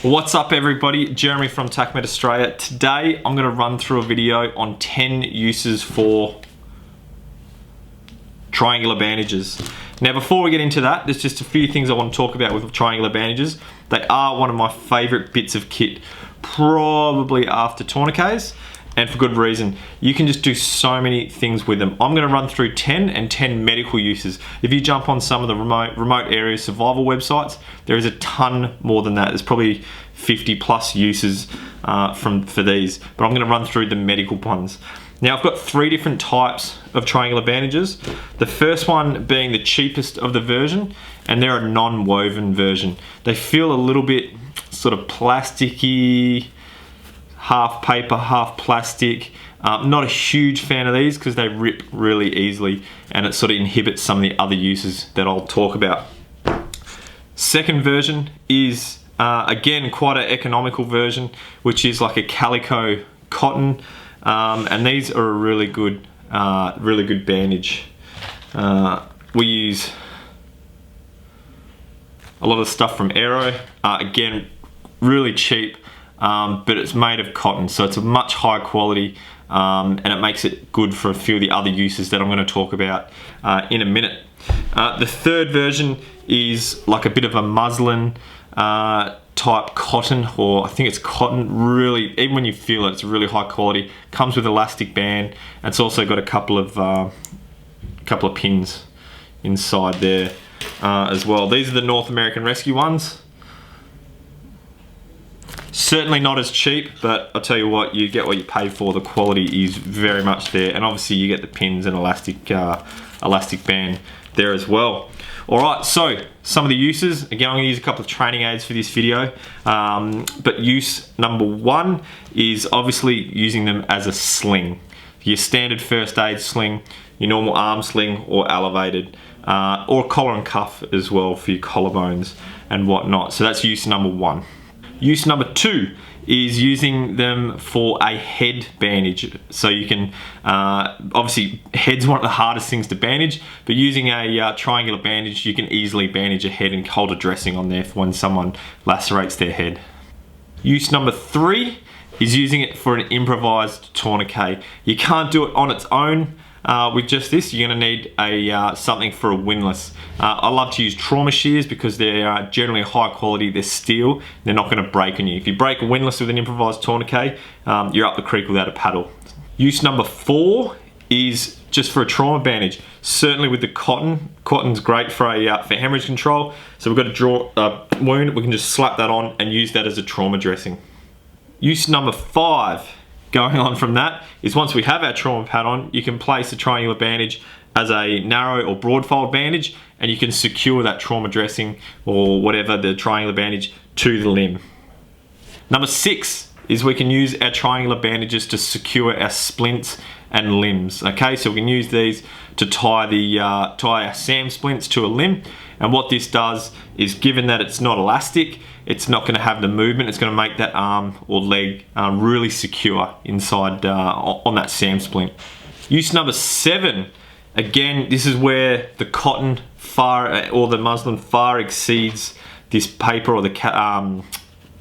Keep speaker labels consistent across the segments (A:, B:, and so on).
A: What's up everybody, Jeremy from TACMed Australia. Today I'm going to run through a video on 10 uses for triangular bandages. Now before we get into that, there's just a few things I want to talk about with triangular bandages. They are one of my favourite bits of kit, probably after tourniquets, and for good reason. You can just do so many things with them. I'm going to run through 10 and 10 medical uses. If you jump on some of the remote area survival websites, there is a ton more than that. There's probably 50 plus uses for these, but I'm going to run through the medical ones. Now I've got 3 different types of triangular bandages. The first one being the cheapest of the version, and they're a non-woven version. They feel a little bit sort of plasticky, half paper, half plastic. Not a huge fan of these because they rip really easily and it sort of inhibits some of the other uses that I'll talk about. Second version is again quite an economical version, which is like a calico cotton, and these are a really good bandage. We use a lot of stuff from Aero, again really cheap, but it's made of cotton, so it's a much higher quality, and it makes it good for a few of the other uses that I'm going to talk about in a minute. The third version is like a bit of a muslin type cotton, or I think it's cotton. Really, even when you feel it, it's really high quality. Comes with elastic band, and it's also got a couple of pins inside there as well. These are the North American Rescue ones. Certainly not as cheap, but I'll tell you what, you get what you pay for. The quality is very much there, and obviously you get the pins and elastic band there as well. Alright, so some of the uses. Again, I'm going to use a couple of training aids for this video, but use number 1 is obviously using them as a sling. Your standard first aid sling, your normal arm sling, or elevated, or collar and cuff as well for your collarbones and whatnot. So that's use number 1. Use number 2 is using them for a head bandage. So you can, obviously head's one of the hardest things to bandage, but using a triangular bandage, you can easily bandage a head and hold a dressing on there for when someone lacerates their head. Use number 3 is using it for an improvised tourniquet. You can't do it on its own. With just this, you're going to need something for a windlass. I love to use trauma shears because they're generally high quality, they're steel, they're not going to break on you. If you break a windlass with an improvised tourniquet, you're up the creek without a paddle. Use number 4 is just for a trauma bandage. Certainly with the cotton. Cotton's great for hemorrhage control. So we've got to draw a wound, we can just slap that on and use that as a trauma dressing. Use number 5. Going on from that is once we have our trauma pad on, you can place a triangular bandage as a narrow or broad fold bandage, and you can secure that trauma dressing or whatever, the triangular bandage, to the limb. Number 6 is we can use our triangular bandages to secure our splints and limbs. Okay, so we can use these to tie our SAM splints to a limb, and what this does is, given that it's not elastic, it's not going to have the movement, it's going to make that arm or leg really secure inside on that SAM splint. Use number 7, again, this is where the cotton or the muslin far exceeds this paper or the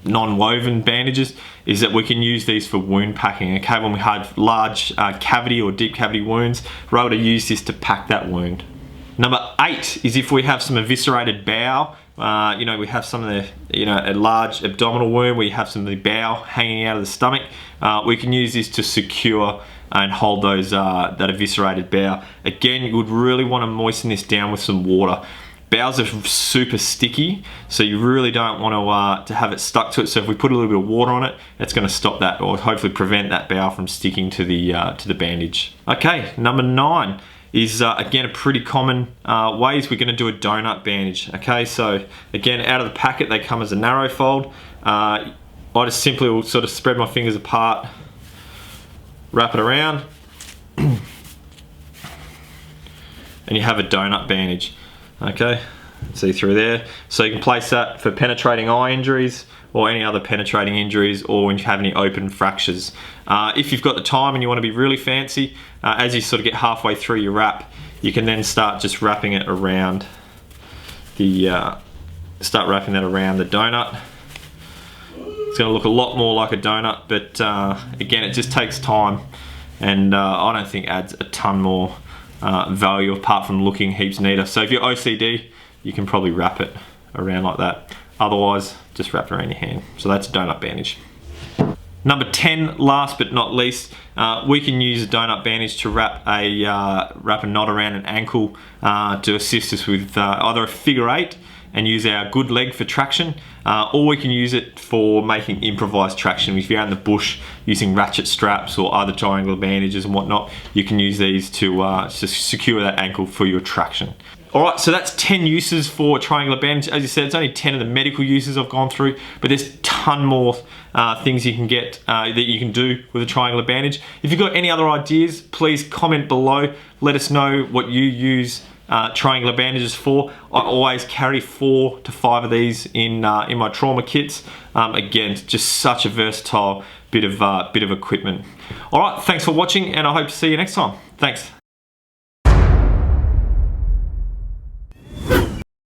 A: non-woven bandages, is that we can use these for wound packing. Okay, when we have large cavity or deep cavity wounds, we're able to use this to pack that wound. Number 8 is if we have some eviscerated bowel. We have some of the, a large abdominal wound, we have some of the bowel hanging out of the stomach. We can use this to secure and hold those that eviscerated bowel. Again, you would really want to moisten this down with some water. Bowels are super sticky, so you really don't want to have it stuck to it. So if we put a little bit of water on it, that's going to stop that, or hopefully prevent that bowel from sticking to the bandage. Okay, number 9 is again a pretty common ways we're going to do a donut bandage. Okay, so again, out of the packet they come as a narrow fold. I just simply will sort of spread my fingers apart, wrap it around, and you have a donut bandage. Okay, see through there. So you can place that for penetrating eye injuries or any other penetrating injuries, or when you have any open fractures. If you've got the time and you want to be really fancy, as you sort of get halfway through your wrap, you can then start just wrapping it around the donut. It's going to look a lot more like a donut, but again, it just takes time, and I don't think adds a ton more value apart from looking heaps neater. So if you're OCD, you can probably wrap it around like that. Otherwise, just wrap it around your hand. So that's a donut bandage. Number 10, last but not least, we can use a donut bandage to wrap a knot around an ankle to assist us with either a figure 8 and use our good leg for traction, or we can use it for making improvised traction. If you're out in the bush using ratchet straps or other triangular bandages and whatnot, you can use these to secure that ankle for your traction. Alright, so that's 10 uses for triangular bandage. As you said, it's only 10 of the medical uses I've gone through, but there's a ton more things you can get that you can do with a triangular bandage. If you've got any other ideas, please comment below. Let us know what you use triangular bandages for. I always carry 4 to 5 of these in my trauma kits. Again, just such a versatile bit of equipment. Alright, thanks for watching, and I hope to see you next time. Thanks.